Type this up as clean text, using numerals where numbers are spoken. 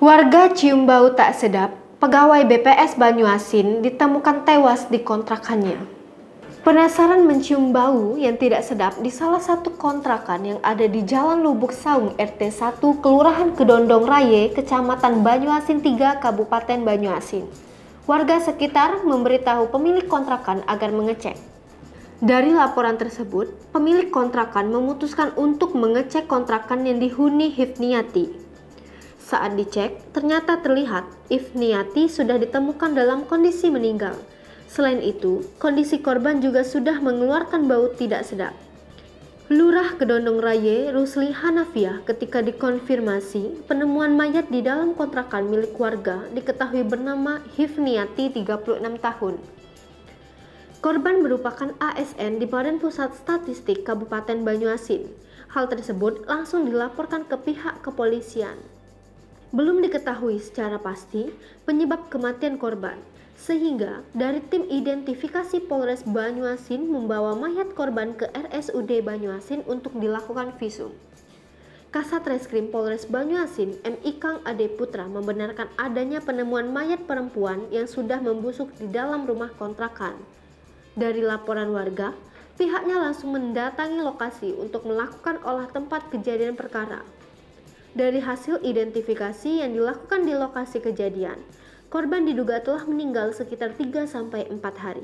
Warga cium bau tak sedap, pegawai BPS Banyuasin ditemukan tewas di kontrakannya. Penasaran mencium bau yang tidak sedap di salah satu kontrakan yang ada di Jalan Lubuk Saung RT 1 Kelurahan Kedondong Raye, Kecamatan Banyuasin 3, Kabupaten Banyuasin. Warga sekitar memberitahu pemilik kontrakan agar mengecek. Dari laporan tersebut, pemilik kontrakan memutuskan untuk mengecek kontrakan yang dihuni Hifniati. Saat dicek, ternyata terlihat Ifniati sudah ditemukan dalam kondisi meninggal. Selain itu, kondisi korban juga sudah mengeluarkan bau tidak sedap. Lurah Kedondong Raye, Rusli Hanafiah, ketika dikonfirmasi penemuan mayat di dalam kontrakan milik warga diketahui bernama Hifniati 36 tahun. Korban merupakan ASN di Badan Pusat Statistik Kabupaten Banyuasin. Hal tersebut langsung dilaporkan ke pihak kepolisian. Belum diketahui secara pasti penyebab kematian korban, sehingga dari tim identifikasi Polres Banyuasin membawa mayat korban ke RSUD Banyuasin untuk dilakukan visum. Kasat Reskrim Polres Banyuasin, MI Kang Ade Putra, membenarkan adanya penemuan mayat perempuan yang sudah membusuk di dalam rumah kontrakan. Dari laporan warga, pihaknya langsung mendatangi lokasi untuk melakukan olah tempat kejadian perkara. Dari hasil identifikasi yang dilakukan di lokasi kejadian, korban diduga telah meninggal sekitar 3-4 hari.